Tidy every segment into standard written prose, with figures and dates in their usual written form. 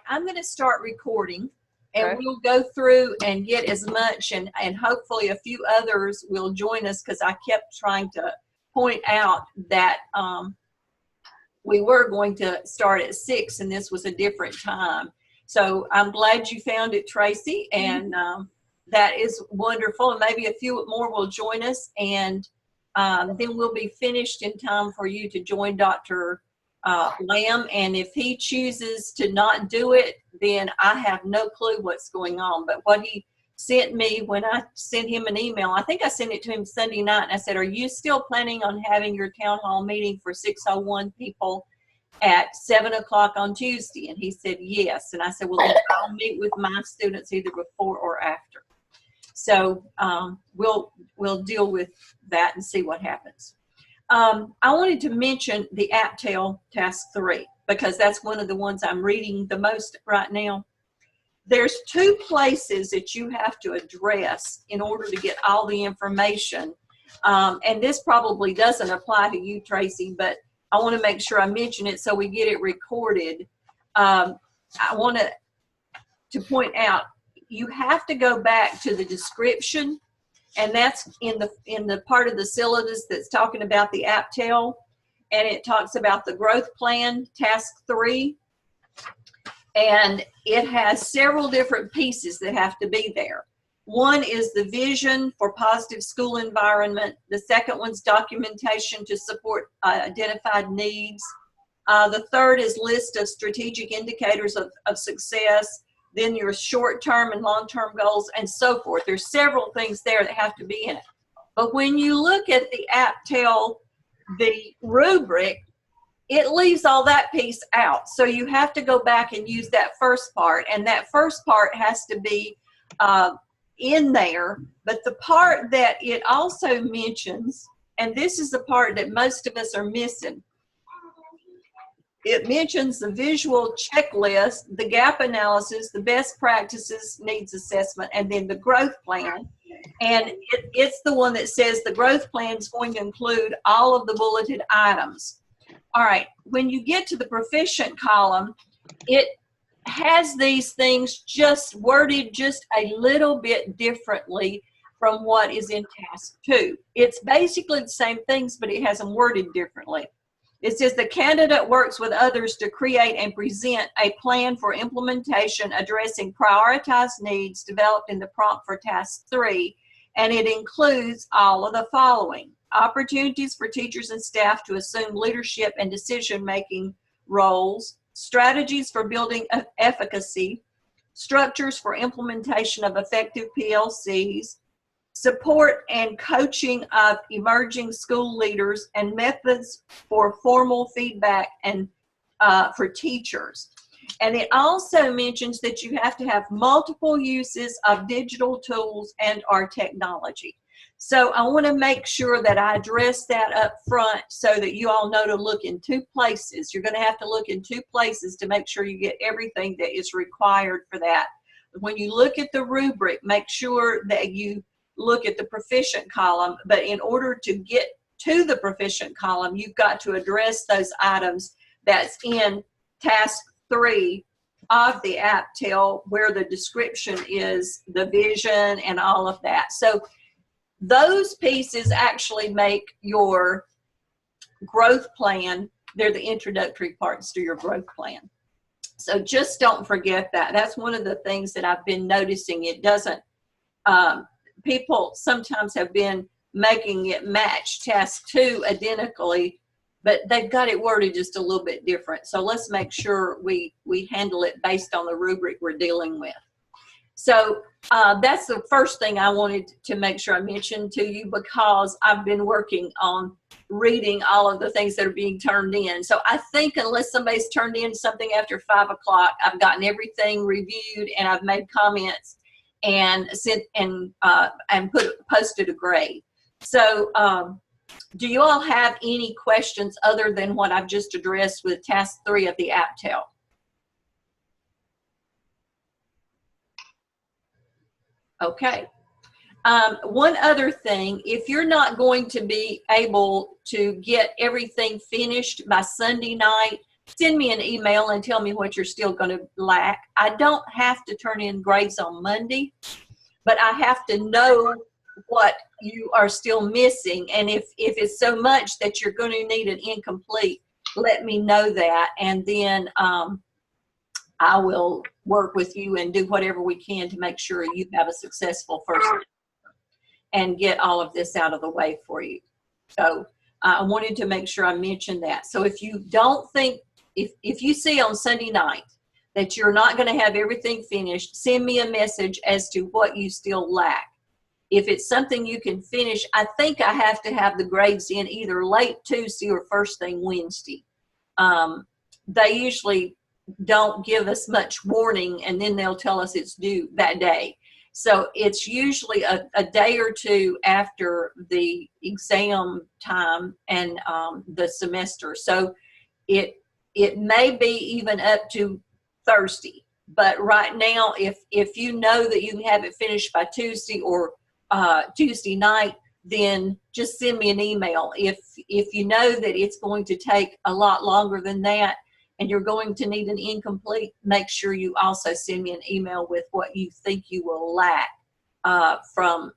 I'm going to start recording, and Okay. we'll go through and get as much, and hopefully a few others will join us, because I kept trying to point out that we were going to start at 6 and this was a different time. So I'm glad you found it, Tracy, and that is wonderful. And maybe a few more will join us, and then we'll be finished in time for you to join Dr. Lamb. And if he chooses to not do it, then I have no clue what's going on. But what he sent me when I sent him an email, I think I sent it to him Sunday night, and I said, are you still planning on having your town hall meeting for 601 people at 7 o'clock on Tuesday? And he said yes. And I said, well, then I'll meet with my students either before or after. So we'll deal with that and see what happens. I wanted to mention the APTEL Task 3, because that's one of the ones I'm reading the most right now. There's 2 places that you have to address in order to get all the information. And this probably doesn't apply to you, Tracy, but I want to make sure I mention it so we get it recorded. I want to point out, you have to go back to the description, and that's in the part of the syllabus that's talking about the APTEL, and it talks about the growth plan, task 3, and it has several different pieces that have to be there. One is the vision for positive school environment. The second one's documentation to support identified needs. The third is list of strategic indicators of success. Then your short-term and long-term goals, and so forth. There's several things there that have to be in it. But when you look at the APTEL, the rubric, it leaves all that piece out. So you have to go back and use that first part, and that first part has to be in there. But the part that it also mentions, and this is the part that most of us are missing, it mentions the visual checklist, the gap analysis, the best practices needs assessment, and then the growth plan. And it's the one that says the growth plan is going to include all of the bulleted items. All right, when you get to the proficient column, it has these things just worded just a little bit differently from what is in task 2. It's basically the same things, but it has them worded differently. It says the candidate works with others to create and present a plan for implementation addressing prioritized needs developed in the prompt for task 3, and it includes all of the following: opportunities for teachers and staff to assume leadership and decision-making roles, strategies for building efficacy, structures for implementation of effective PLCs, support and coaching of emerging school leaders, and methods for formal feedback and for teachers. And it also mentions that you have to have multiple uses of digital tools and or technology. So I want to make sure that I address that up front so that you all know to look in 2 places. You're going to have to look in 2 places to make sure you get everything that is required for that. When you look at the rubric, make sure that you look at the proficient column, but in order to get to the proficient column, you've got to address those items that's in task 3 of the APTEL, where the description is the vision and all of that. So those pieces actually make your growth plan. They're the introductory parts to your growth plan. So just don't forget that. That's one of the things that I've been noticing. It doesn't, people sometimes have been making it match task 2 identically, but they've got it worded just a little bit different. So let's make sure we handle it based on the rubric we're dealing with. So that's the first thing I wanted to make sure I mentioned to you, because I've been working on reading all of the things that are being turned in. So I think unless somebody's turned in something after 5 o'clock, I've gotten everything reviewed, and I've made comments and sent and posted a grade. So do you all have any questions other than what I've just addressed with task 3 of the APTEL? Okay. One other thing, if you're not going to be able to get everything finished by Sunday night, send me an email and tell me what you're still going to lack. I don't have to turn in grades on Monday, but I have to know what you are still missing. And if it's so much that you're going to need an incomplete, let me know that. And then I will work with you and do whatever we can to make sure you have a successful first and get all of this out of the way for you. So I wanted to make sure I mentioned that. So if you don't think, if you see on Sunday night that you're not going to have everything finished, send me a message as to what you still lack. If it's something you can finish, I think I have to have the grades in either late Tuesday or first thing Wednesday. They usually don't give us much warning, and then they'll tell us it's due that day. So it's usually a day or two after the exam time and the semester. So it may be even up to Thursday. But right now, if you know that you can have it finished by Tuesday or Tuesday night, then just send me an email. If you know that it's going to take a lot longer than that and you're going to need an incomplete, make sure you also send me an email with what you think you will lack from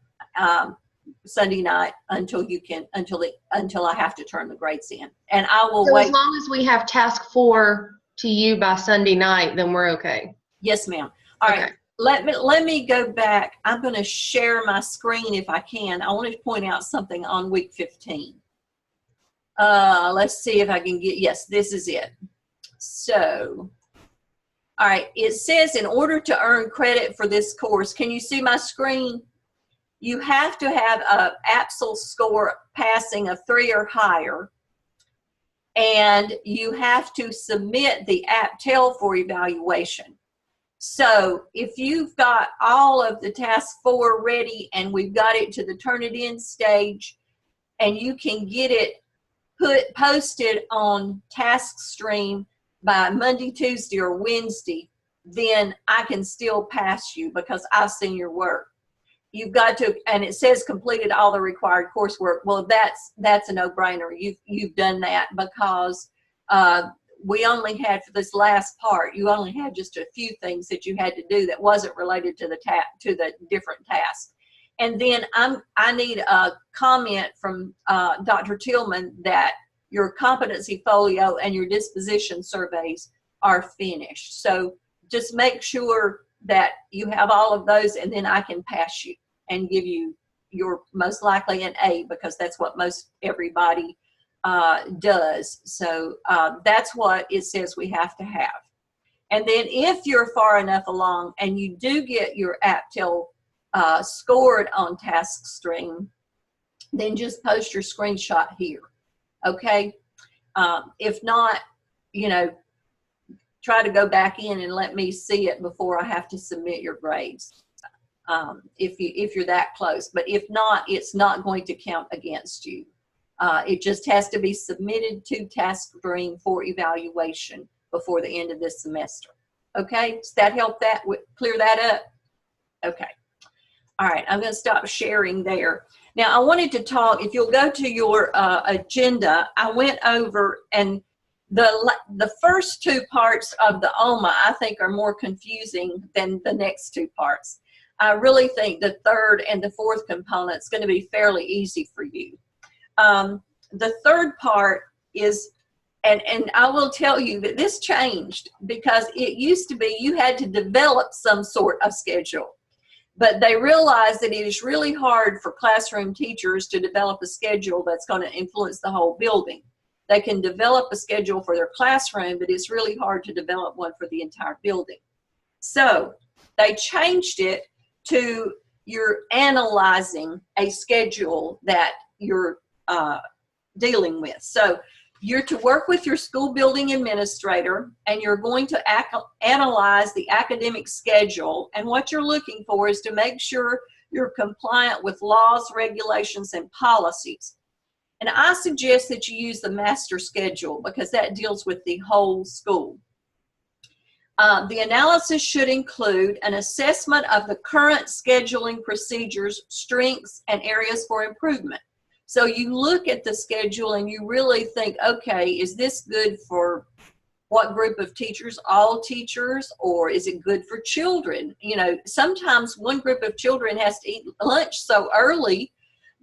Sunday night until I have to turn the grades in. And I will wait. As long as we have task 4 to you by Sunday night, then we're okay. Yes, ma'am. All right. Let me go back. I'm going to share my screen if I can. I want to point out something on week 15. Let's see if I can get, yes, this is it. So, all right, it says in order to earn credit for this course, can you see my screen? You have to have an APSL score passing of 3 or higher, and you have to submit the APTEL for evaluation. So if you've got all of the task 4 ready and we've got it to the Turnitin stage, and you can get it posted on TaskStream by Monday, Tuesday, or Wednesday, then I can still pass you because I've seen your work. You've got to, and it says completed all the required coursework. Well, that's a no-brainer. You've done that because we only had, for this last part, you only had just a few things that you had to do that wasn't related to the different tasks. And then I need a comment from Dr. Tillman that your competency folio and your disposition surveys are finished. So just make sure that you have all of those, and then I can pass you and give you your most likely an A, because that's what most everybody does. So that's what it says we have to have. And then if you're far enough along and you do get your APTEL scored on TaskStream, then just post your screenshot here. Okay? If not, try to go back in and let me see it before I have to submit your grades. If you're that close. But if not, it's not going to count against you. It just has to be submitted to TaskStream for evaluation before the end of this semester. Okay, does that help clear that up? Okay. All right, I'm going to stop sharing there. Now, I wanted to talk, if you'll go to your agenda, I went over, and the first 2 parts of the OMA, I think, are more confusing than the next 2 parts. I really think the 3rd and the 4th component is going to be fairly easy for you. The 3rd part is, and I will tell you that this changed, because it used to be you had to develop some sort of schedule. But they realized that it is really hard for classroom teachers to develop a schedule that's going to influence the whole building. They can develop a schedule for their classroom, but it's really hard to develop one for the entire building. So they changed it to you're analyzing a schedule that you're dealing with. So you're to work with your school building administrator, and you're going to analyze the academic schedule. And what you're looking for is to make sure you're compliant with laws, regulations, and policies. And I suggest that you use the master schedule, because that deals with the whole school. The analysis should include an assessment of the current scheduling procedures, strengths, and areas for improvement. So you look at the schedule and you really think, okay, is this good for what group of teachers, all teachers, or is it good for children? You know, sometimes one group of children has to eat lunch so early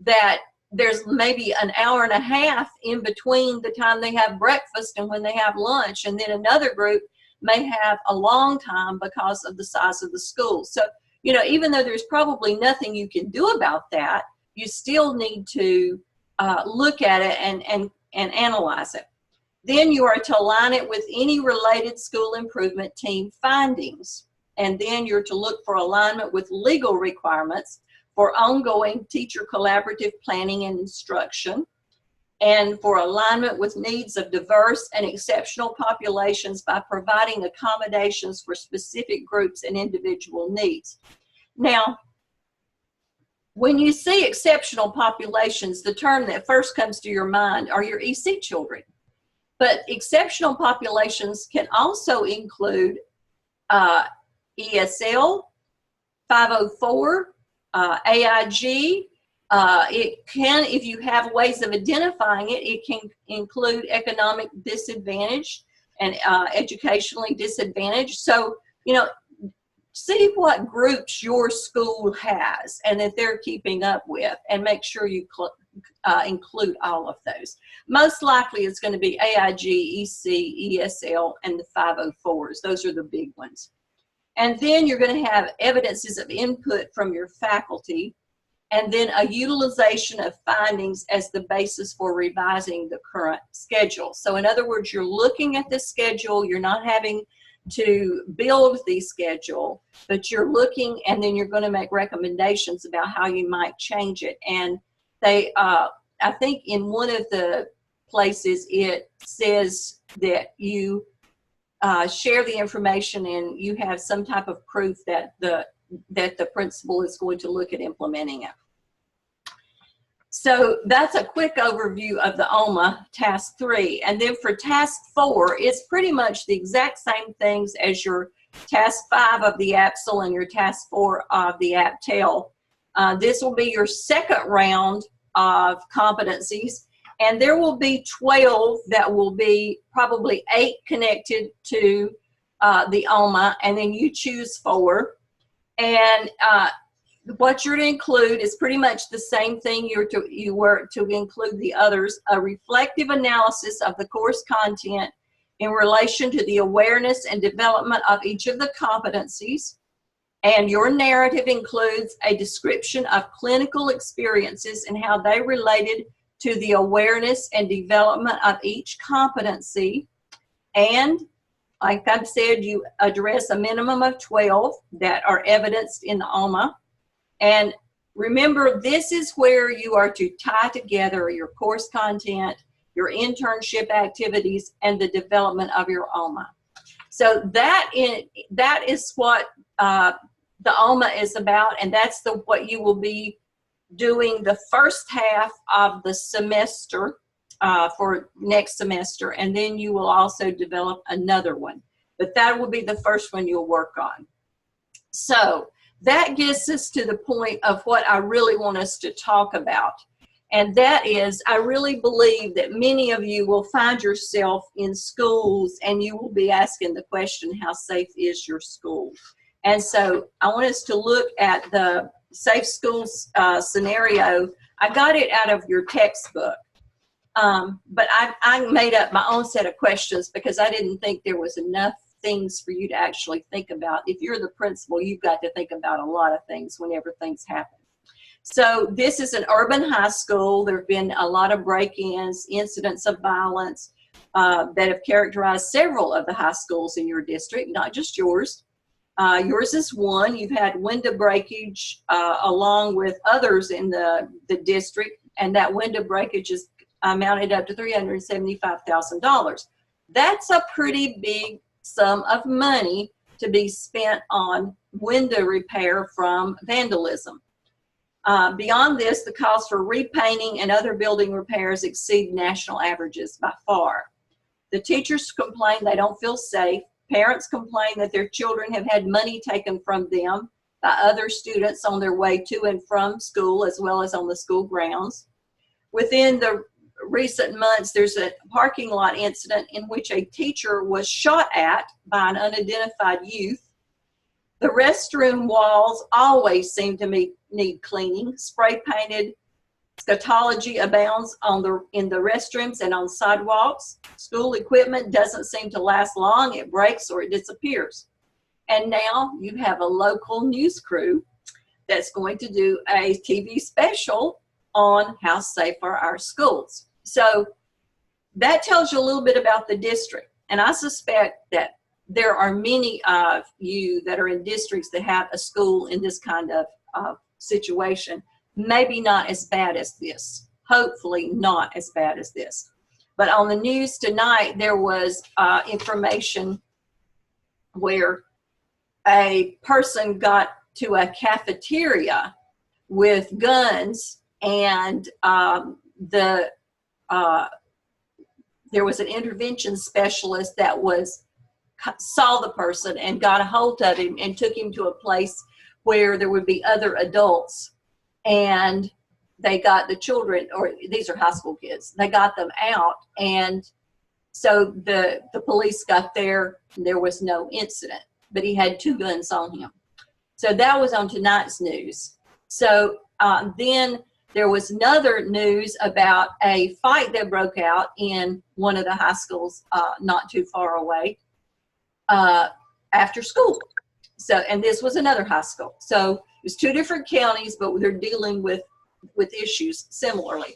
that there's maybe an hour and a half in between the time they have breakfast and when they have lunch, and then another group may have a long time because of the size of the school. So, you know, even though there's probably nothing you can do about that, you still need to look at it and analyze it. Then you are to align it with any related school improvement team findings. And then you're to look for alignment with legal requirements for ongoing teacher collaborative planning and instruction, and for alignment with needs of diverse and exceptional populations by providing accommodations for specific groups and individual needs. Now, when you see exceptional populations, the term that first comes to your mind are your EC children. But exceptional populations can also include ESL, 504, AIG. It can, if you have ways of identifying it, it can include economic disadvantage and educationally disadvantaged. So, you know, see what groups your school has and that they're keeping up with, and make sure you include all of those. Most likely it's going to be AIG, EC, ESL, and the 504s. Those are the big ones. And then you're going to have evidences of input from your faculty, and then a utilization of findings as the basis for revising the current schedule. So in other words, you're looking at the schedule, you're not having to build the schedule, but you're looking, and then you're going to make recommendations about how you might change it. And they, I think in one of the places it says that you share the information and you have some type of proof that the principal is going to look at implementing it. So that's a quick overview of the OMA Task 3. And then for Task 4, it's pretty much the exact same things as your Task 5 of the APSL and your Task 4 of the APTEL. This will be your second round of competencies, and there will be 12 that will be probably 8 connected to the OMA, and then you choose 4. And what you're to include is pretty much the same thing you were to include the others: a reflective analysis of the course content in relation to the awareness and development of each of the competencies. And your narrative includes a description of clinical experiences and how they related to the awareness and development of each competency. And like I've said, you address a minimum of 12 that are evidenced in the OMA. And remember, this is where you are to tie together your course content, your internship activities, and the development of your OMA. So that is what the OMA is about, and that's what you will be doing the first half of the semester for next semester, and then you will also develop another one. But that will be the first one you'll work on. So that gets us to the point of what I really want us to talk about. And that is, I really believe that many of you will find yourself in schools and you will be asking the question, how safe is your school? And so I want us to look at the safe schools scenario. I got it out of your textbook, but I made up my own set of questions because I didn't think there was enough things for you to actually think about. If you're the principal, you've got to think about a lot of things whenever things happen. So this is an urban high school. There have been a lot of break-ins, incidents of violence that have characterized several of the high schools in your district, not just yours. Yours is one. You've had window breakage along with others in the district, and that window breakage is amounted up to $375,000. That's a pretty big sum of money to be spent on window repair from vandalism. Beyond this, the costs for repainting and other building repairs exceed national averages by far. The teachers complain they don't feel safe. Parents complain that their children have had money taken from them by other students on their way to and from school, as well as on the school grounds. Within the recent months, there's a parking lot incident in which a teacher was shot at by an unidentified youth. The restroom walls always seem to need cleaning. Spray painted scatology abounds in the restrooms and on sidewalks. School equipment doesn't seem to last long. It breaks or it disappears. And now you have a local news crew that's going to do a TV special on how safe are our schools. So that tells you a little bit about the district. And I suspect that there are many of you that are in districts that have a school in this kind of situation. Maybe not as bad as this. Hopefully not as bad as this. But on the news tonight, there was information where a person got to a cafeteria with guns, and there was an intervention specialist that saw the person and got a hold of him and took him to a place where there would be other adults, and they got the children, or these are high school kids, they got them out, and so the police got there, and there was no incident, but he had 2 guns on him. So that was on tonight's news. So then there was another news about a fight that broke out in one of the high schools not too far away after school. So, and this was another high school. So it was 2 different counties, but they're dealing with issues similarly.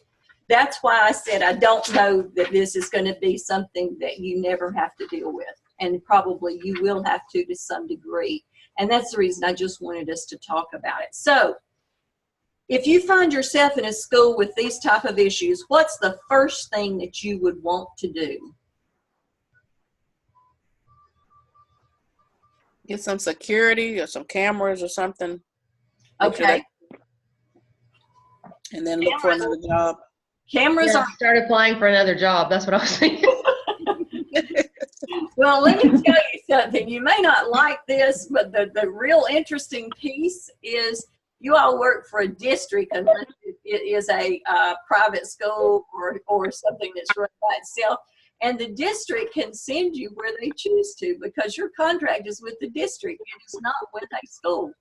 That's why I said I don't know that this is going to be something that you never have to deal with. And probably you will have to some degree. And that's the reason I just wanted us to talk about it. So if you find yourself in a school with these type of issues, what's the first thing that you would want to do? Get some security or some cameras or something. Okay. And then look for another job. Cameras are. Start applying for another job. That's what I was thinking. Well, let me tell you something. You may not like this, but the real interesting piece is you all work for a district, unless it is a private school or something that's run by itself. And the district can send you where they choose to, because your contract is with the district. It is not with a school.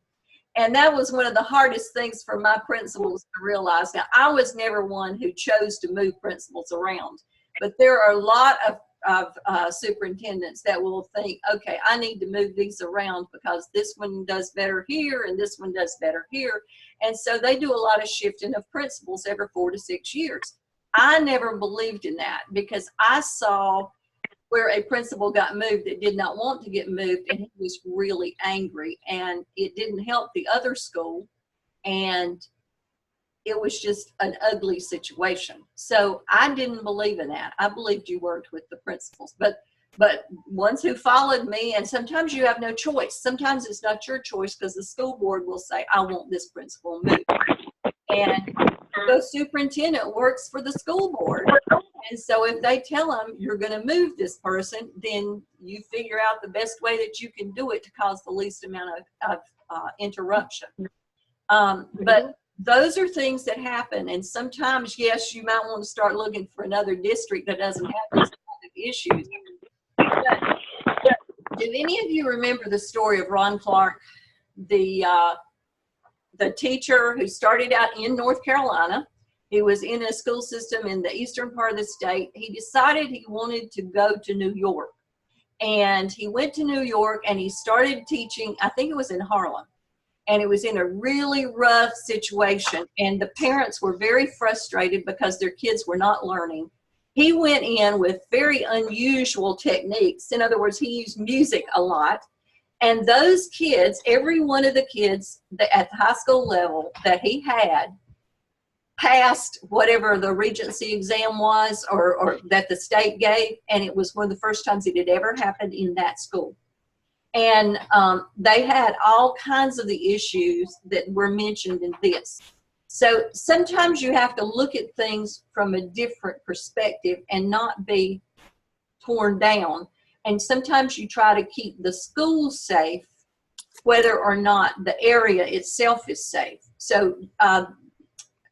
And that was one of the hardest things for my principals to realize. Now, I was never one who chose to move principals around, but there are a lot of superintendents that will think, okay, I need to move these around because this one does better here and this one does better here. And so they do a lot of shifting of principals every 4 to 6 years. I never believed in that, because I saw where a principal got moved that did not want to get moved, and he was really angry, and it didn't help the other school, and it was just an ugly situation. So I didn't believe in that. I believed you worked with the principals, but ones who followed me, and sometimes you have no choice. Sometimes it's not your choice, because the school board will say, I want this principal moved. And the superintendent works for the school board. And so if they tell them you're going to move this person, then you figure out the best way that you can do it to cause the least amount of interruption. But those are things that happen. And sometimes, yes, you might want to start looking for another district that doesn't have these kind of issues. But do any of you remember the story of Ron Clark, the teacher who started out in North Carolina? He was in a school system in the eastern part of the state. He decided he wanted to go to New York. And he went to New York and he started teaching, I think it was in Harlem. And it was in a really rough situation. And the parents were very frustrated because their kids were not learning. He went in with very unusual techniques. In other words, he used music a lot. And those kids, every one of the kids at the high school level that he had, passed whatever the Regency exam was or that the state gave, and it was one of the first times it had ever happened in that school. And they had all kinds of the issues that were mentioned in this. So sometimes you have to look at things from a different perspective and not be torn down. And sometimes you try to keep the school safe, whether or not the area itself is safe. So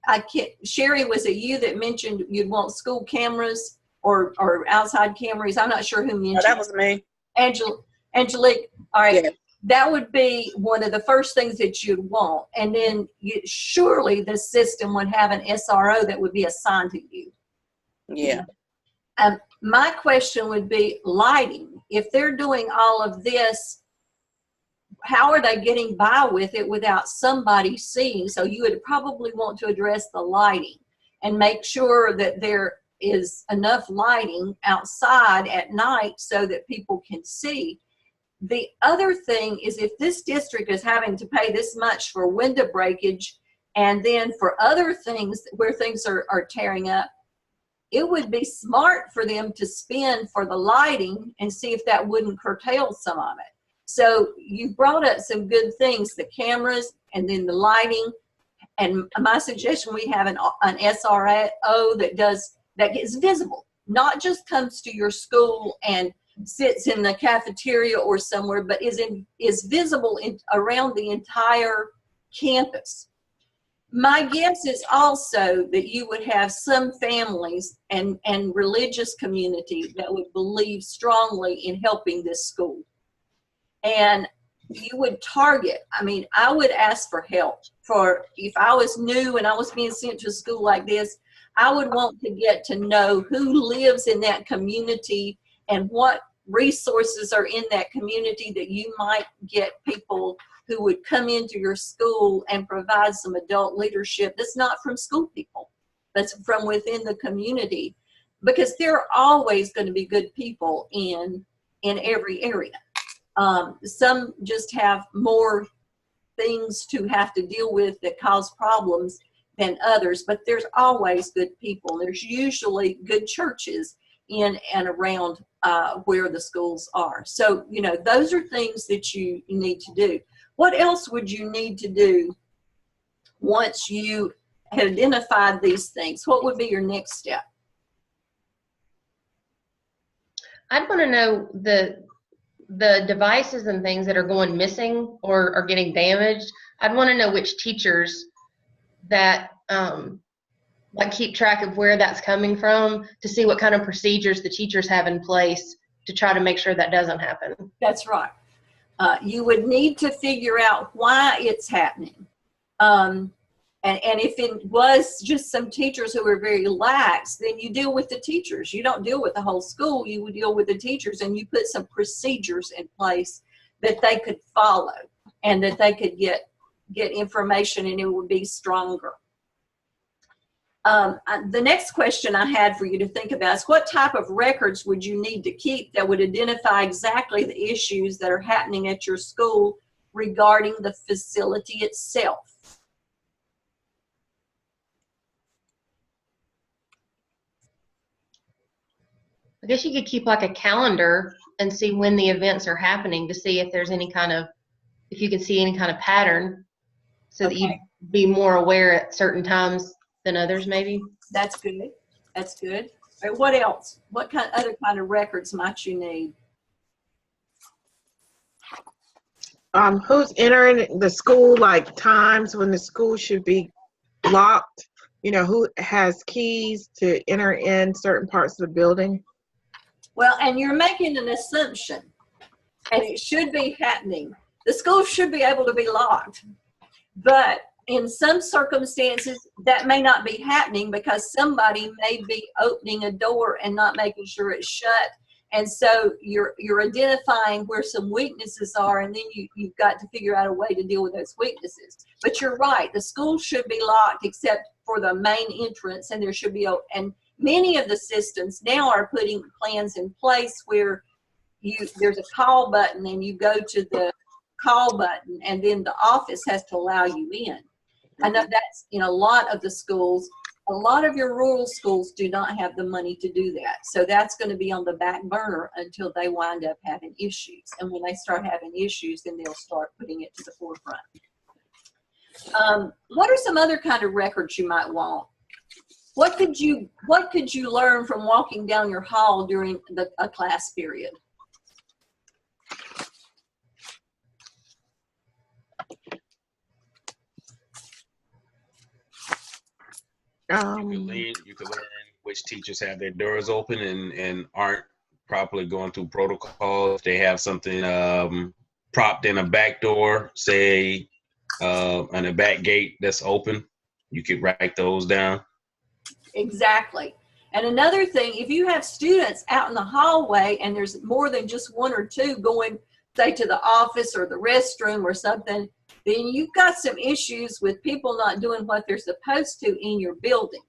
I can't, Sherry, was it you that mentioned you'd want school cameras or outside cameras? I'm not sure who mentioned. Oh, that was me. Angelique, all right. Yeah. That would be one of the first things that you'd want. And then surely the system would have an SRO that would be assigned to you. Yeah. My question would be lighting. If they're doing all of this, how are they getting by with it without somebody seeing? So you would probably want to address the lighting and make sure that there is enough lighting outside at night so that people can see. The other thing is, if this district is having to pay this much for window breakage and then for other things where things are tearing up, it would be smart for them to spend for the lighting and see if that wouldn't curtail some of it. So you brought up some good things, the cameras and then the lighting. And my suggestion, we have an SRO that is visible, not just comes to your school and sits in the cafeteria or somewhere, but is visible around the entire campus. My guess is also that you would have some families and religious community that would believe strongly in helping this school. And you would target, I mean, I would ask for help. For if I was new and I was being sent to a school like this, I would want to get to know who lives in that community and what resources are in that community that you might get people who would come into your school and provide some adult leadership that's not from school people, that's from within the community, because there are always going to be good people in every area. Some just have more things to have to deal with that cause problems than others, but there's always good people. There's usually good churches in and around where the schools are. So, you know, those are things that you need to do. What else would you need to do once you had identified these things? What would be your next step? I'd want to know the devices and things that are going missing or are getting damaged. I'd want to know which teachers that like keep track of where that's coming from, to see what kind of procedures the teachers have in place to try to make sure that doesn't happen. That's right. You would need to figure out why it's happening. And if it was just some teachers who were very lax, then you deal with the teachers. You don't deal with the whole school. You would deal with the teachers, and you put some procedures in place that they could follow and that they could get information, and it would be stronger. The next question I had for you to think about is, what type of records would you need to keep that would identify exactly the issues that are happening at your school regarding the facility itself? I guess you could keep like a calendar and see when the events are happening to see if there's any kind of, if you can see any kind of pattern, so that you'd be more aware at certain times than others, maybe. That's good. That's good. All right, what else? What other kind of records might you need? Who's entering the school, like times when the school should be locked? You know, who has keys to enter in certain parts of the building? Well, and you're making an assumption, and it should be happening. The school should be able to be locked, but in some circumstances that may not be happening because somebody may be opening a door and not making sure it's shut. And so you're identifying where some weaknesses are, and then you've got to figure out a way to deal with those weaknesses. But you're right, the school should be locked except for the main entrance, and there should be and many of the systems now are putting plans in place where there's a call button, and you go to the call button, and then the office has to allow you in. I know that's in a lot of the schools. A lot of your rural schools do not have the money to do that. So that's going to be on the back burner until they wind up having issues. And when they start having issues, then they'll start putting it to the forefront. What are some other kind of records you might want? What could you learn from walking down your hall during a class period? You could learn which teachers have their doors open and aren't properly going through protocol. If they have something propped in a back door, say on a back gate that's open, you could write those down. Exactly. And another thing, if you have students out in the hallway and there's more than just one or two going, say, to the office or the restroom or something, then you've got some issues with people not doing what they're supposed to in your building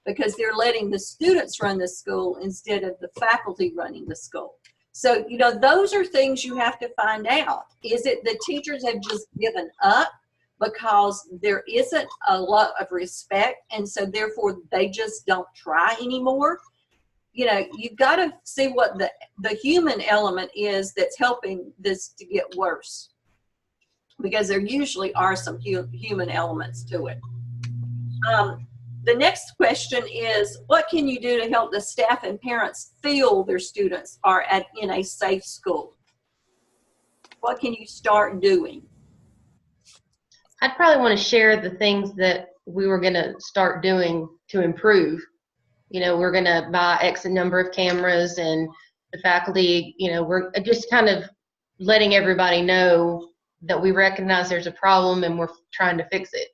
because they're letting the students run the school instead of the faculty running the school. So, you know, those are things you have to find out. Is it the teachers have just given up because there isn't a lot of respect and so therefore they just don't try anymore? You know, you've got to see what the human element is that's helping this to get worse, because there usually are some human elements to it. The next question is, what can you do to help the staff and parents feel their students are in a safe school? What can you start doing? I'd probably want to share the things that we were going to start doing to improve. You know, we're going to buy X number of cameras, and the faculty, you know, we're just kind of letting everybody know that we recognize there's a problem and we're trying to fix it.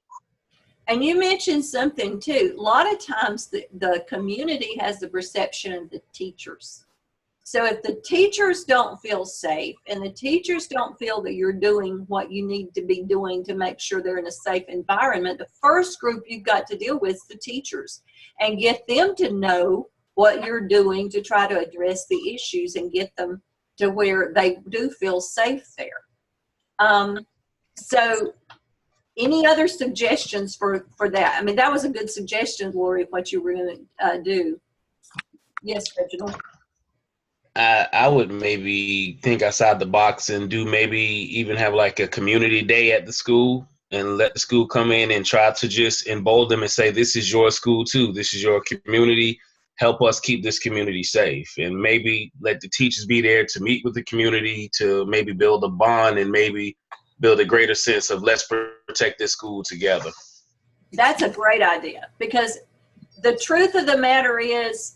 And you mentioned something too. A lot of times the community has the perception of the teachers. So if the teachers don't feel safe and the teachers don't feel that you're doing what you need to be doing to make sure they're in a safe environment, the first group you've got to deal with is the teachers and get them to know what you're doing to try to address the issues and get them to where they do feel safe there. So any other suggestions for that? I mean, that was a good suggestion, Lori, what you were going to do. Yes, Reginald. I would maybe think outside the box and do maybe even have like a community day at the school and let the school come in and try to just embolden them and say, this is your school too. This is your community. Help us keep this community safe. And maybe let the teachers be there to meet with the community, to maybe build a bond and maybe build a greater sense of let's protect this school together. That's a great idea, because the truth of the matter is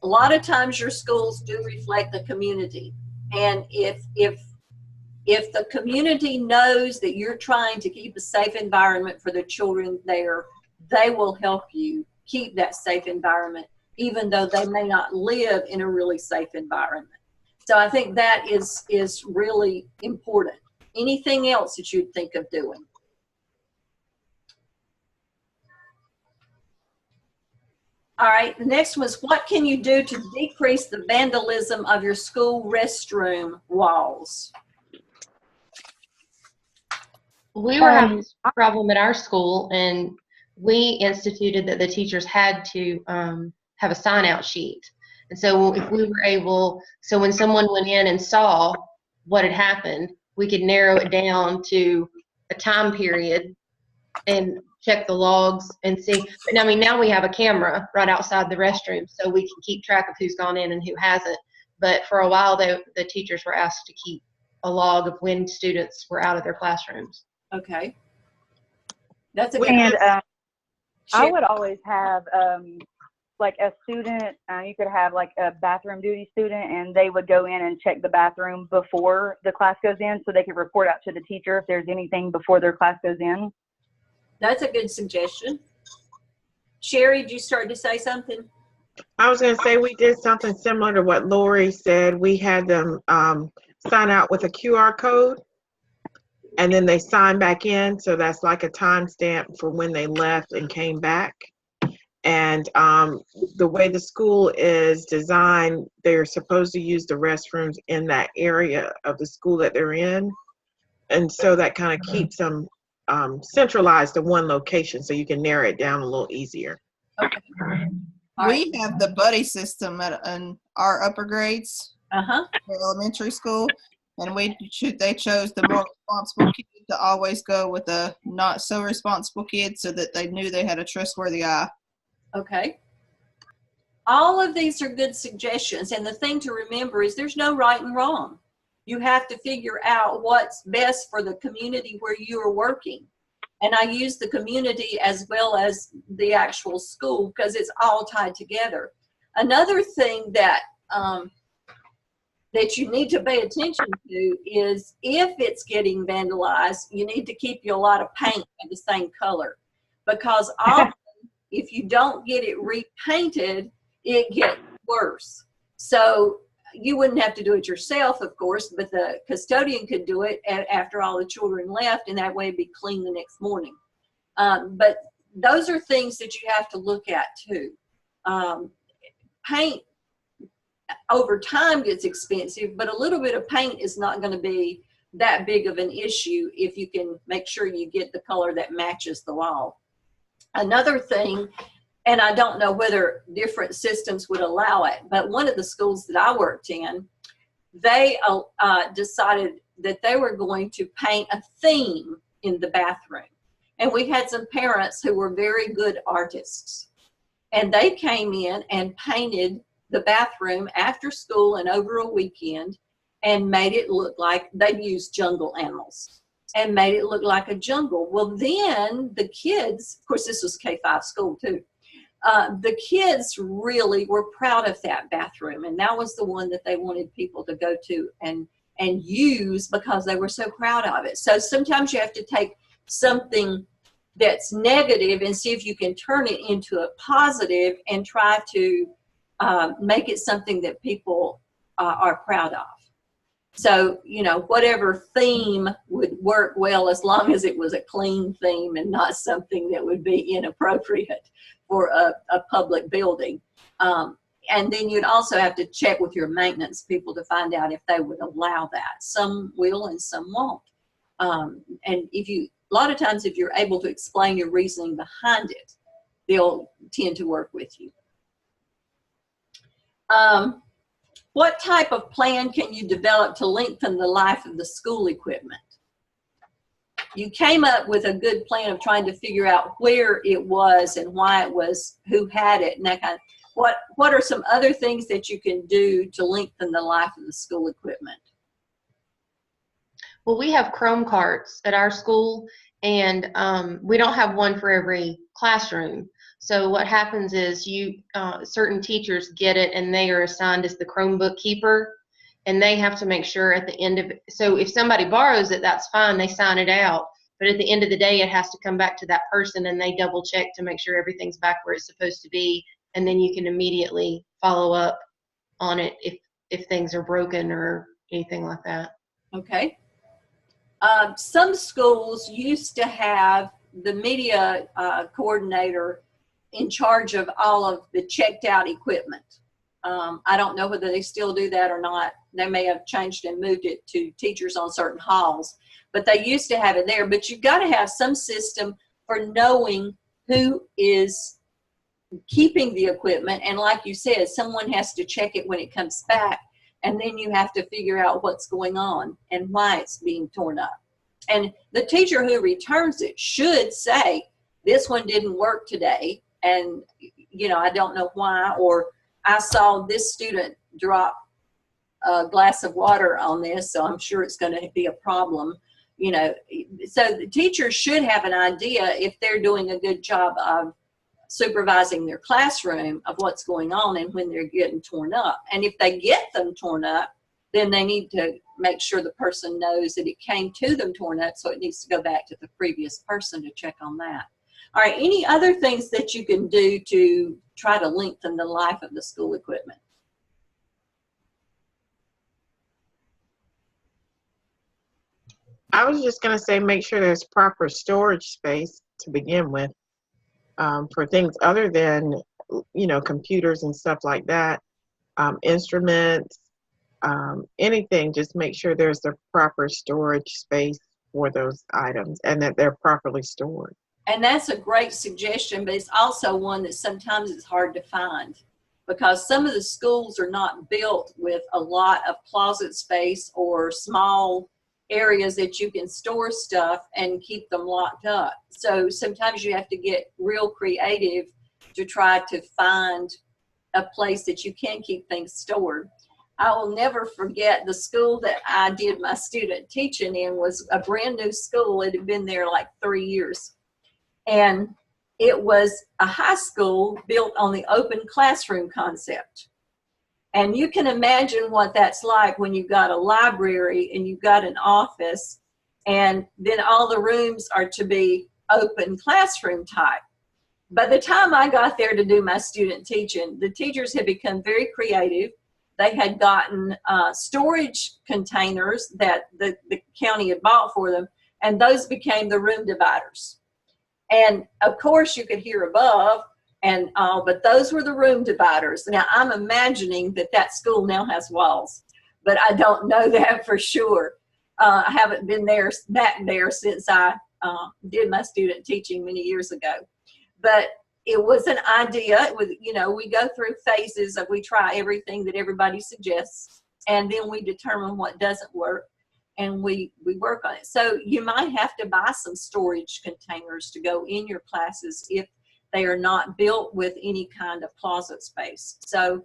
a lot of times your schools do reflect the community. And if the community knows that you're trying to keep a safe environment for the children there, they will help you keep that safe environment, even though they may not live in a really safe environment. So I think that is really important. Anything else that you'd think of doing? All right, the next was, what can you do to decrease the vandalism of your school restroom walls? We were having this problem at our school, and we instituted that the teachers had to have a sign-out sheet. And so if we were able, so when someone went in and saw what had happened, we could narrow it down to a time period and check the logs and see. But I mean, now we have a camera right outside the restroom, so we can keep track of who's gone in and who hasn't. But for a while, the teachers were asked to keep a log of when students were out of their classrooms. Okay. That's a good And I would always have like a student, you could have like a bathroom duty student, and they would go in and check the bathroom before the class goes in, so they could report out to the teacher if there's anything before their class goes in. That's a good suggestion. Sherry, did you start to say something? I was going to say we did something similar to what Lori said. We had them sign out with a QR code, and then they sign back in. So that's like a timestamp for when they left and came back. And the way the school is designed, they're supposed to use the restrooms in that area of the school that they're in. And so that kind of keeps them centralized to one location, so you can narrow it down a little easier. Okay. We have the buddy system in our upper grades, for elementary school, and they chose the more responsible kid to always go with the not so responsible kid, so that they knew they had a trustworthy eye. Okay. All of these are good suggestions, and the thing to remember is there's no right and wrong. You have to figure out what's best for the community where you are working. And I use the community as well as the actual school because it's all tied together. Another thing that that you need to pay attention to is if it's getting vandalized, you need to keep you a lot of paint of the same color, because often if you don't get it repainted, it gets worse. So you wouldn't have to do it yourself, of course, but the custodian could do it after all the children left, and that way it'd be clean the next morning. But those are things that you have to look at too. Paint over time gets expensive, but a little bit of paint is not going to be that big of an issue if you can make sure you get the color that matches the wall. Another thing, and I don't know whether different systems would allow it, but one of the schools that I worked in, they decided that they were going to paint a theme in the bathroom. And we had some parents who were very good artists. And they came in and painted the bathroom after school and over a weekend and made it look like they'd used jungle animals and made it look like a jungle. Well, then the kids, of course, this was K-5 school too, the kids really were proud of that bathroom, and that was the one that they wanted people to go to and use because they were so proud of it. So sometimes you have to take something that's negative and see if you can turn it into a positive and try to make it something that people are proud of. So, you know, whatever theme would work well as long as it was a clean theme and not something that would be inappropriate for a public building. And then you'd also have to check with your maintenance people to find out if they would allow that. Some will and some won't. And a lot of times if you're able to explain your reasoning behind it, they'll tend to work with you. What type of plan can you develop to lengthen the life of the school equipment? You came up with a good plan of trying to figure out where it was and why it was, who had it, and that kind of. What are some other things that you can do to lengthen the life of the school equipment? Well, we have Chrome carts at our school, and we don't have one for every classroom. So what happens is certain teachers get it, and they are assigned as the Chromebook keeper, and they have to make sure at the end of it. So if somebody borrows it, that's fine. They sign it out. But at the end of the day, it has to come back to that person, and they double check to make sure everything's back where it's supposed to be. And then you can immediately follow up on it if things are broken or anything like that. Okay. Some schools used to have the media coordinator in charge of all of the checked out equipment. I don't know whether they still do that or not. They may have changed and moved it to teachers on certain halls, but they used to have it there. But you've got to have some system for knowing who is keeping the equipment. And like you said, someone has to check it when it comes back, and then you have to figure out what's going on and why it's being torn up. And the teacher who returns it should say, this one didn't work today, and you know, I don't know why, or I saw this student drop a glass of water on this, so I'm sure it's going to be a problem. You know, so the teacher should have an idea if they're doing a good job of supervising their classroom of what's going on and when they're getting torn up. And if they get them torn up, then they need to make sure the person knows that it came to them torn up, so it needs to go back to the previous person to check on that. All right, any other things that you can do to try to lengthen the life of the school equipment? I was just going to say, make sure there's proper storage space to begin with for things other than, you know, computers and stuff like that, instruments, anything. Just make sure there's the proper storage space for those items and that they're properly stored. And that's a great suggestion, but it's also one that sometimes it's hard to find because some of the schools are not built with a lot of closet space or small areas that you can store stuff and keep them locked up. So sometimes you have to get real creative to try to find a place that you can keep things stored. I will never forget the school that I did my student teaching in was a brand new school. It had been there like 3 years. And it was a high school built on the open classroom concept. And you can imagine what that's like when you've got a library and you've got an office, and then all the rooms are to be open classroom type. By the time I got there to do my student teaching, the teachers had become very creative. They had gotten storage containers that the county had bought for them, and those became the room dividers. And of course you could hear above, and but those were the room dividers. Now I'm imagining that that school now has walls, but I don't know that for sure. I haven't been back there since I did my student teaching many years ago. But it was an idea. It was, you know, we go through phases of we try everything that everybody suggests, and then we determine what doesn't work, and we work on it. So you might have to buy some storage containers to go in your classes if they are not built with any kind of closet space. So,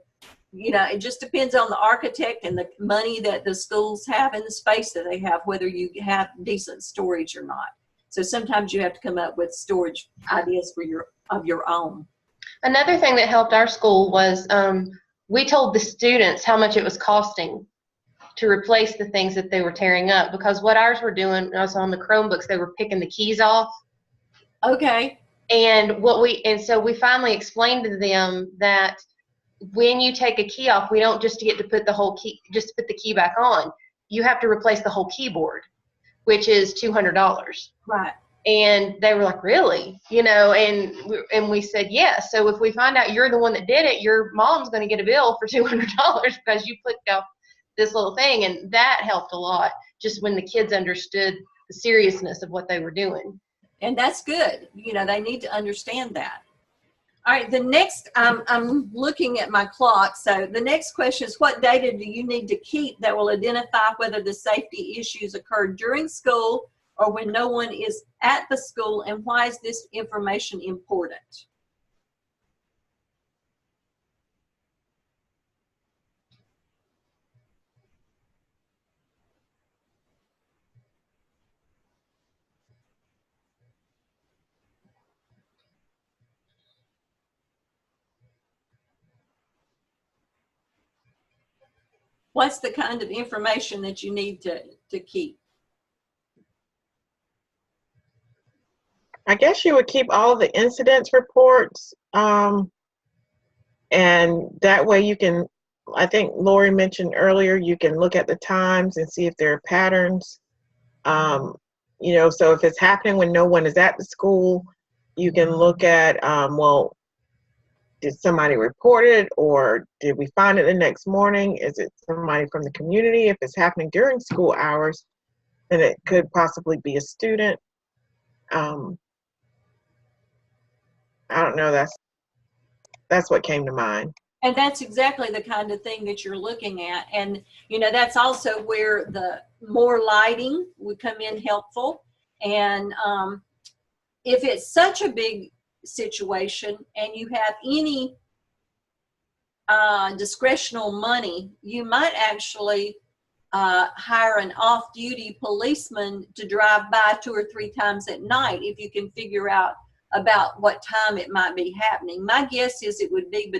you know, it just depends on the architect and the money that the schools have and the space that they have, whether you have decent storage or not. So sometimes you have to come up with storage ideas for your own. Another thing that helped our school was we told the students how much it was costing to replace the things that they were tearing up, because what ours were doing was on the Chromebooks, they were picking the keys off. Okay. And so we finally explained to them that when you take a key off, we don't just get to put the key back on. You have to replace the whole keyboard, which is $200. Right. And they were like, really? You know, and we said, yes. So if we find out you're the one that did it, your mom's going to get a bill for $200 because you put off this little thing. And that helped a lot, just when the kids understood the seriousness of what they were doing. And that's good. You know, they need to understand that. All right, the next, I'm looking at my clock. So the next question is, what data do you need to keep that will identify whether the safety issues occurred during school or when no one is at the school, and why is this information important? What's the kind of information that you need to keep? I guess you would keep all the incidents reports, and that way you can, I think Lori mentioned earlier, you can look at the times and see if there are patterns. You know, so if it's happening when no one is at the school, you can look at, well, did somebody report it, or did we find it the next morning? Is it somebody from the community? If it's happening during school hours, then it could possibly be a student. I don't know, that's what came to mind. And that's exactly the kind of thing that you're looking at. And, you know, that's also where the more lighting would come in helpful. And if it's such a big situation and you have any discretional money, you might actually hire an off-duty policeman to drive by 2 or 3 times at night if you can figure out about what time it might be happening. My guess is it would be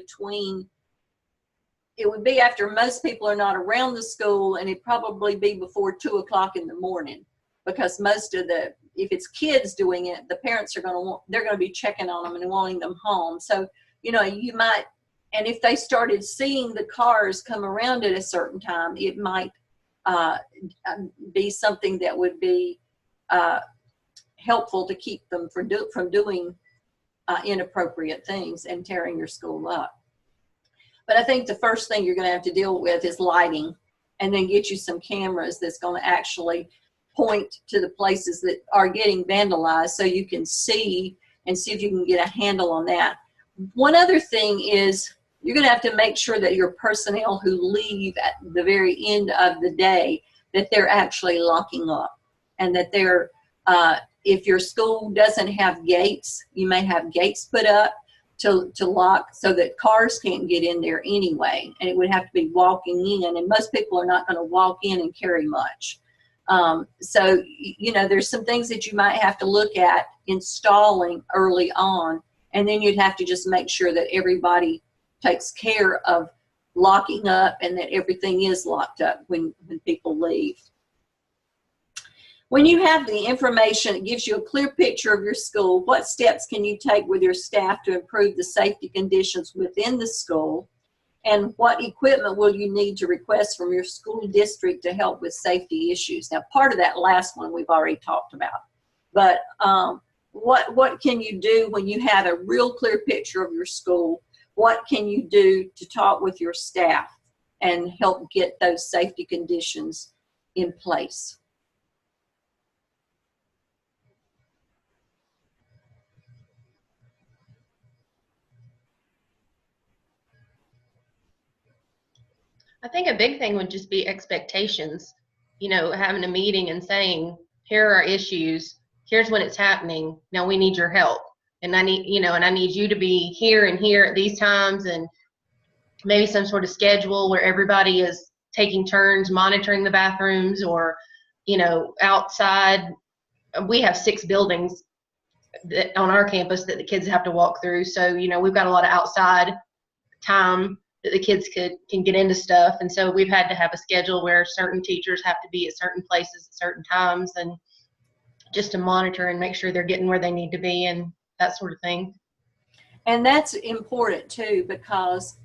after most people are not around the school, and it'd probably be before 2 o'clock in the morning, because most of if it's kids doing it, the parents are they're going to be checking on them and wanting them home. So, you know, you might, and if they started seeing the cars come around at a certain time, it might be something that would be helpful to keep them from doing inappropriate things and tearing your school up. But I think the first thing you're going to have to deal with is lighting, and then get you some cameras that's going to actually point to the places that are getting vandalized, so you can see and see if you can get a handle on that. One other thing is you're going to have to make sure that your personnel who leave at the very end of the day, that they're actually locking up, and that they're if your school doesn't have gates, you may have gates put up to lock so that cars can't get in there anyway, and it would have to be walking in, and most people are not going to walk in and carry much. So, you know, there's some things that you might have to look at installing early on, and then you'd have to just make sure that everybody takes care of locking up and that everything is locked up when people leave. When you have the information, it gives you a clear picture of your school. What steps can you take with your staff to improve the safety conditions within the school? And what equipment will you need to request from your school district to help with safety issues? Now, part of that last one we've already talked about. But what can you do when you have a real clear picture of your school? What can you do to talk with your staff and help get those safety conditions in place? I think a big thing would just be expectations. You know, having a meeting and saying, here are our issues, here's when it's happening, now we need your help. And I need, you know, and I need you to be here and here at these times, and maybe some sort of schedule where everybody is taking turns monitoring the bathrooms, or, you know, outside. We have 6 buildings on our campus that the kids have to walk through. So, you know, we've got a lot of outside time that the kids can get into stuff. And so we've had to have a schedule where certain teachers have to be at certain places at certain times, and just to monitor and make sure they're getting where they need to be and that sort of thing. And that's important too, because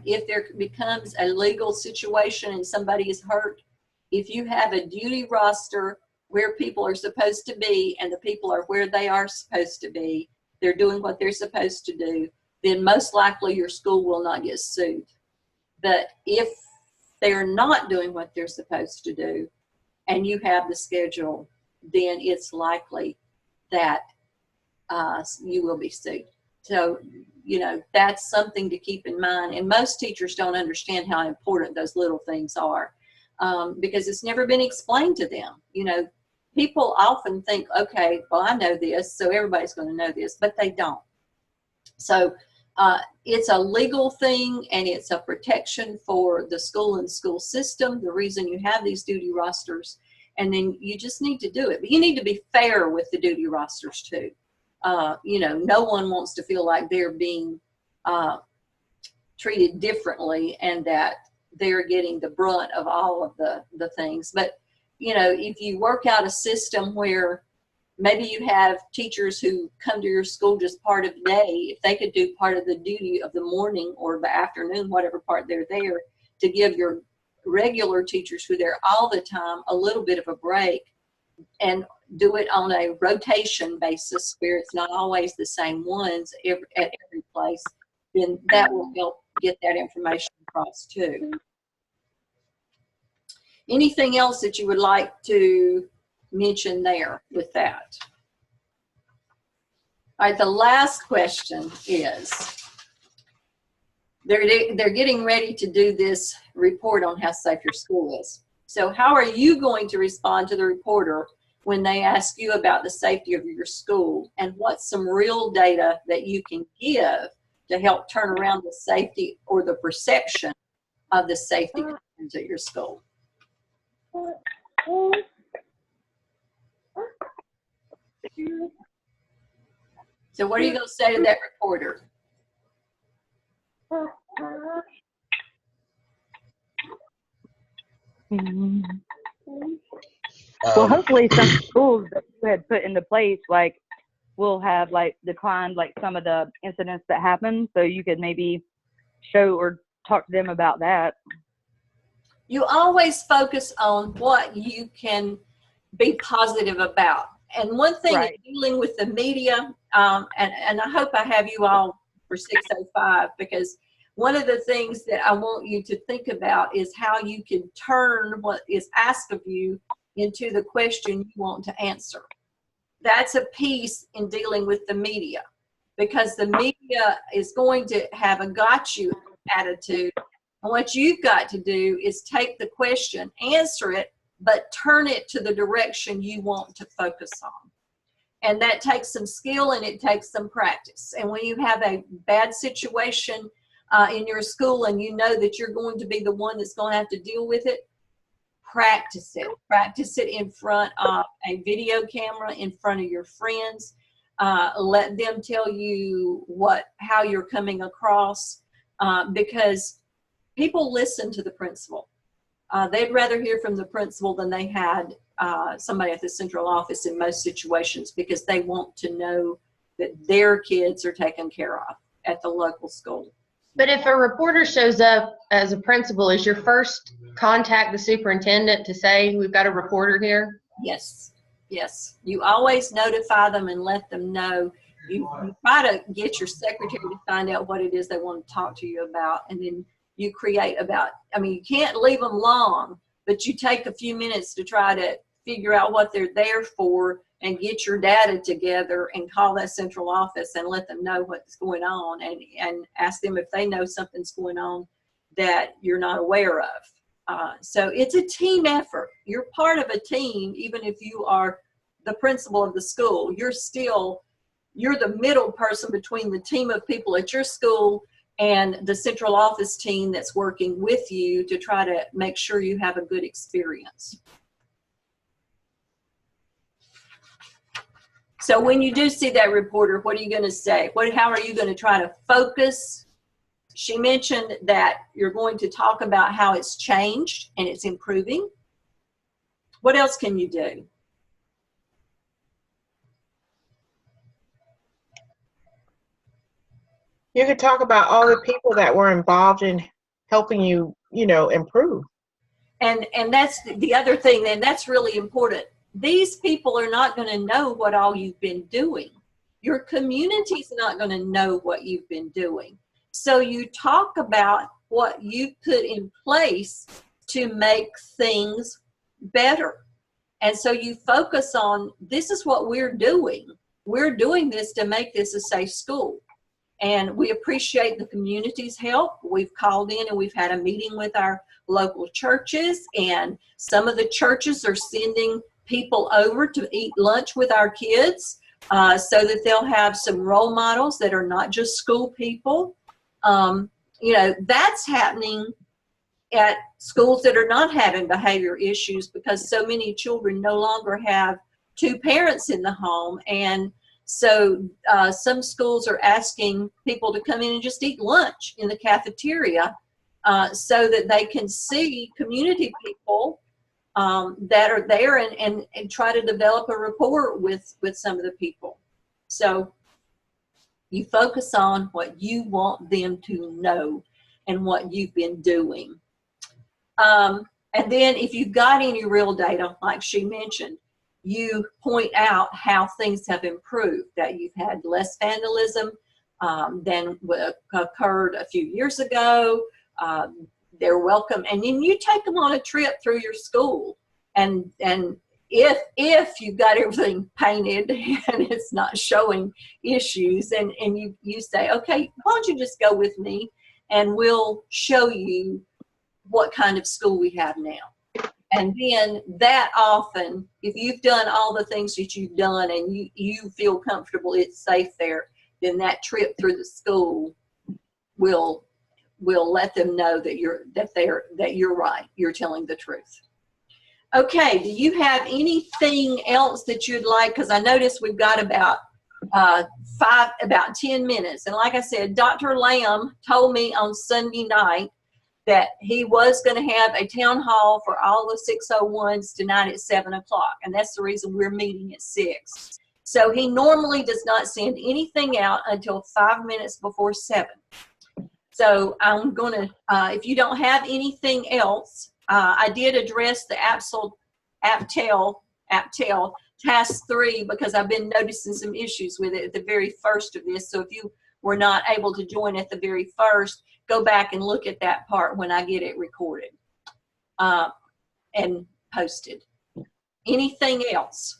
if there becomes a legal situation and somebody is hurt, if you have a duty roster where people are supposed to be and the people are where they are supposed to be, they're doing what they're supposed to do, then most likely your school will not get sued. But if they're not doing what they're supposed to do and you have the schedule, then it's likely that you will be sued. So, you know, that's something to keep in mind. And most teachers don't understand how important those little things are because it's never been explained to them. You know, people often think, okay, well, I know this, so everybody's going to know this, but they don't. So it's a legal thing, and it's a protection for the school and school system, the reason you have these duty rosters, and then you just need to do it. But you need to be fair with the duty rosters too. You know, no one wants to feel like they're being treated differently and that they're getting the brunt of all of the things. But, you know, if you work out a system where maybe you have teachers who come to your school just part of the day, if they could do part of the duty of the morning or the afternoon, whatever part they're there, to give your regular teachers who are there all the time a little bit of a break, and do it on a rotation basis where it's not always the same ones at every place, then that will help get that information across too. Anything else that you would like to mention there with that? All right, the last question is, they're getting ready to do this report on how safe your school is. So how are you going to respond to the reporter when they ask you about the safety of your school, and what's some real data that you can give to help turn around the safety or the perception of the safety concerns at your school? So what are you going to say to that reporter? Well, hopefully some schools that you had put into place, like, will have, like, declined, like, some of the incidents that happened, so you could maybe show or talk to them about that. You always focus on what you can be positive about. And one thing Right. is dealing with the media, and I hope I have you all for 605, because one of the things that I want you to think about is how you can turn what is asked of you into the question you want to answer. That's a piece in dealing with the media, because the media is going to have a got you attitude. And what you've got to do is take the question, answer it, but turn it to the direction you want to focus on. And that takes some skill and it takes some practice. And when you have a bad situation in your school and you know that you're going to be the one that's going to have to deal with it, practice it. Practice it in front of a video camera, in front of your friends. Let them tell you how you're coming across, because people listen to the principal. They'd rather hear from the principal than they had somebody at the central office in most situations, because they want to know that their kids are taken care of at the local school. But if a reporter shows up as a principal, is your first contact the superintendent to say, we've got a reporter here? Yes, yes. You always notify them and let them know. You try to get your secretary to find out what it is they want to talk to you about, and then you create you can't leave them long, but you take a few minutes to try to figure out what they're there for and get your data together and call that central office and let them know what's going on, and ask them if they know something's going on that you're not aware of. So it's a team effort. You're part of a team, even if you are the principal of the school. You're the middle person between the team of people at your school and the central office team that's working with you to try to make sure you have a good experience. So when you do see that reporter, what are you going to say? How are you going to try to focus? She mentioned that you're going to talk about how it's changed and it's improving. What else can you do? You could talk about all the people that were involved in helping you, improve. And that's the other thing, and that's really important. These people are not going to know what all you've been doing. Your community's not going to know what you've been doing. So you talk about what you put in place to make things better. And so you focus on, this is what we're doing. We're doing this to make this a safe school. And we appreciate the community's help. We've called in and we've had a meeting with our local churches, and some of the churches are sending people over to eat lunch with our kids, so that they'll have some role models that are not just school people. That's happening at schools that are not having behavior issues, because so many children no longer have two parents in the home. And so some schools are asking people to come in and just eat lunch in the cafeteria, so that they can see community people that are there, and try to develop a rapport with some of the people. So you focus on what you want them to know and what you've been doing. And then if you've got any real data, like she mentioned, you point out how things have improved, that you've had less vandalism than occurred a few years ago. They're welcome. And then you take them on a trip through your school. And if you've got everything painted and it's not showing issues, and you say, okay, why don't you just go with me and we'll show you what kind of school we have now. And then that often, if you've done all the things that you've done and you feel comfortable, it's safe there, then that trip through the school will let them know that you're right. You're telling the truth. Okay, do you have anything else that you'd like? Because I noticed we've got about 10 minutes. And like I said, Dr. Lamb told me on Sunday night that he was going to have a town hall for all the 601s tonight at 7 o'clock. And that's the reason we're meeting at 6. So he normally does not send anything out until 5 minutes before 7. So I'm going to, if you don't have anything else, I did address the APTEL Task 3, because I've been noticing some issues with it at the very first of this. So if you were not able to join at the very first, go back and look at that part when I get it recorded and posted. Anything else?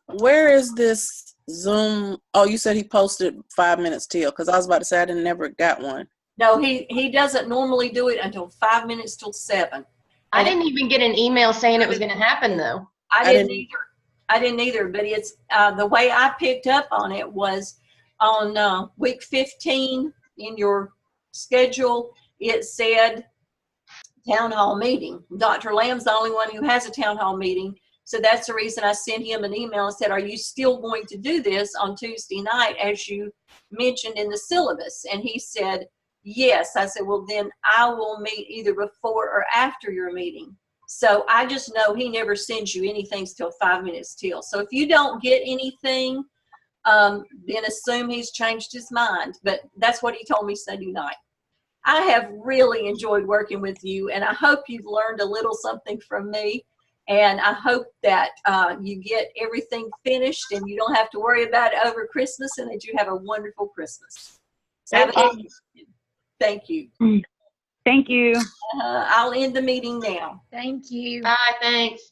Where is this Zoom? Oh, you said he posted 5 minutes till, because I was about to say I never got one. No, he doesn't normally do it until 5 minutes till 7. I didn't even get an email saying it was going to happen, though. I didn't either, but it's the way I picked up on it was on week 15 in your schedule. It said town hall meeting. Dr. Lamb's the only one who has a town hall meeting. So that's the reason I sent him an email and said, are you still going to do this on Tuesday night as you mentioned in the syllabus? And he said, yes. I said, well, then I will meet either before or after your meeting. So I just know he never sends you anything till 5 minutes till. So if you don't get anything, then assume he's changed his mind. But that's what he told me Sunday night. I have really enjoyed working with you, and I hope you've learned a little something from me. And I hope that you get everything finished and you don't have to worry about it over Christmas, and that you have a wonderful Christmas. So thank you. Thank you. I'll end the meeting now. Thank you. Bye, thanks.